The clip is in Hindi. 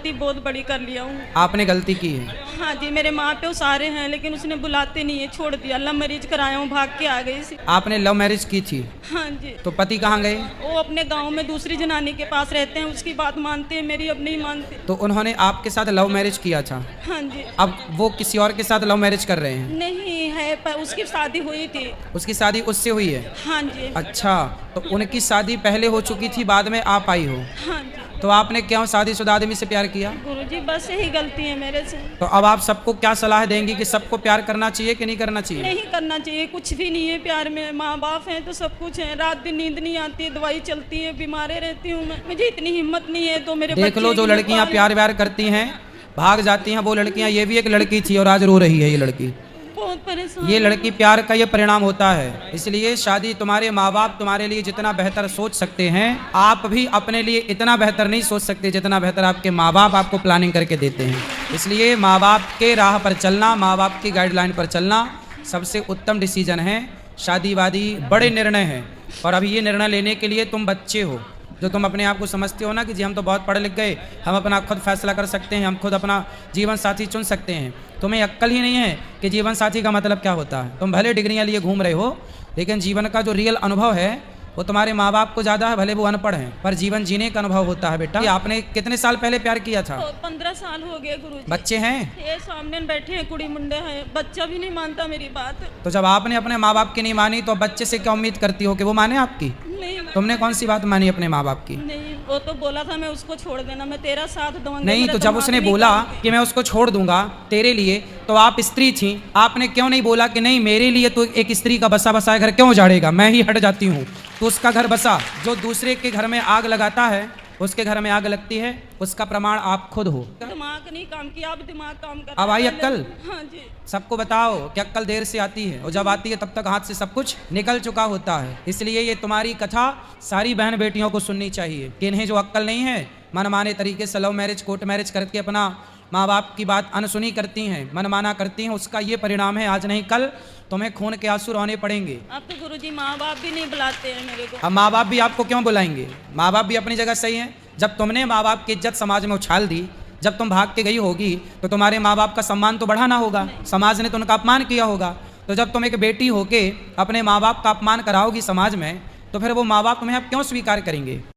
गलती बहुत बड़ी कर लिया हूँ। आपने गलती की है? हाँ जी, मेरे माँ प्यो सारे हैं लेकिन उसने बुलाते नहीं है, छोड़ दिया। लव मैरिज कराया हूँ, भाग के आ गई सी। आपने लव मैरिज की थी? हाँ जी। तो पति कहाँ गए? वो अपने गांव में दूसरी जनानी के पास रहते हैं, उसकी बात मानते हैं, मेरी अब नहीं मानते। तो उन्होंने आपके साथ लव मैरिज किया था? हाँ जी। अब वो किसी और के साथ लव मैरिज कर रहे हैं? नहीं है, पर उसकी शादी हुई थी। उसकी शादी उससे हुई है? हाँ जी। अच्छा, तो उनकी शादी पहले हो चुकी थी, बाद में आप आई हो? हाँ जी। तो आपने क्यों शादीशुदा आदमी से प्यार किया? गुरुजी बस यही गलती है मेरे से। तो अब आप सबको क्या सलाह देंगी कि सबको प्यार करना चाहिए कि नहीं करना चाहिए? नहीं करना चाहिए, कुछ भी नहीं है प्यार में। माँ बाप हैं तो सब कुछ है। रात दिन नींद नहीं आती है, दवाई चलती है, बीमारे रहती हूँ मैं। मुझे इतनी हिम्मत नहीं है तो मेरे देख लो, बच्चे जो की लड़कियां पाल- प्यार व्यार करती हैं, भाग जाती हैं वो लड़कियां। ये भी एक लड़की थी और आज रो रही है ये लड़की। बहुत परेशान। ये लड़की प्यार का ये परिणाम होता है। इसलिए शादी, तुम्हारे माँ बाप तुम्हारे लिए जितना बेहतर सोच सकते हैं, आप भी अपने लिए इतना बेहतर नहीं सोच सकते जितना बेहतर आपके माँ बाप आपको प्लानिंग करके देते हैं। इसलिए माँ बाप के राह पर चलना, माँ बाप की गाइडलाइन पर चलना सबसे उत्तम डिसीजन है। शादी वादी बड़े निर्णय हैं, और अभी ये निर्णय लेने के लिए तुम बच्चे हो। जो तुम अपने आप को समझते हो ना कि जी हम तो बहुत पढ़े लिख गए, हम अपना खुद फैसला कर सकते हैं, हम खुद अपना जीवन साथी चुन सकते हैं, तुम्हें अक्ल ही नहीं है कि जीवन साथी का मतलब क्या होता है। तुम भले डिग्रियां लिए घूम रहे हो, लेकिन जीवन का जो रियल अनुभव है वो तुम्हारे माँ बाप को ज़्यादा है। भले वो अनपढ़ हैं, पर जीवन जीने का अनुभव होता है बेटा। आपने कितने साल पहले प्यार किया था? 15 साल हो गए गुरुजी। बच्चे हैं? ये सामने बैठे हैं, कुड़ी मुंडे हैं, बच्चा भी नहीं मानता मेरी बात। तो जब आपने अपने माँ बाप की नहीं मानी तो बच्चे से क्या उम्मीद करती हो कि वो माने आपकी? नहीं, तुमने कौन सी बात मानी अपने माँ बाप की? नहीं, वो तो बोला था मैं उसको छोड़ देना, मैं तेरा साथ दूंगा। नहीं, तो जब उसने बोला कि मैं उसको छोड़ दूंगा तेरे लिए, तो आप स्त्री थी, आपने क्यों नहीं बोला कि नहीं मेरे लिए तो एक स्त्री का बसा बसाया घर क्यों उजाड़ेगा, मैं ही हट जाती हूँ। तो उसका घर बसा। जो दूसरे के घर में आग लगाता है उसके घर में आग लगती है, उसका प्रमाण आप खुद हो। दिमाग नहीं काम किया, अब दिमाग काम कर। अब आई अक्ल? हाँ जी। सबको बताओ कि अक्ल देर से आती है, और जब आती है तब तक हाथ से सब कुछ निकल चुका होता है। इसलिए ये तुम्हारी कथा सारी बहन बेटियों को सुननी चाहिए कि इन्हें जो अक्ल नहीं है, मनमाने तरीके से लव मैरिज कोर्ट मैरिज करके अपना माँ बाप की बात अनसुनी करती हैं, मनमाना करती हैं, उसका ये परिणाम है आज नहीं कल तुम्हें खून के आंसू रोने पड़ेंगे। अब तो गुरुजी माँ बाप भी नहीं बुलाते हैं मेरे को। अब माँ बाप भी आपको क्यों बुलाएंगे? माँ बाप भी अपनी जगह सही है। जब तुमने माँ बाप की इज्जत समाज में उछाल दी, जब तुम भाग के गई होगी, तो तुम्हारे माँ बाप का सम्मान तो बढ़ाना होगा, समाज ने तो उनका अपमान किया होगा। तो जब तुम एक बेटी होके अपने माँ बाप का अपमान कराओगी समाज में, तो फिर वो माँ बाप तुम्हें अब क्यों स्वीकार करेंगे?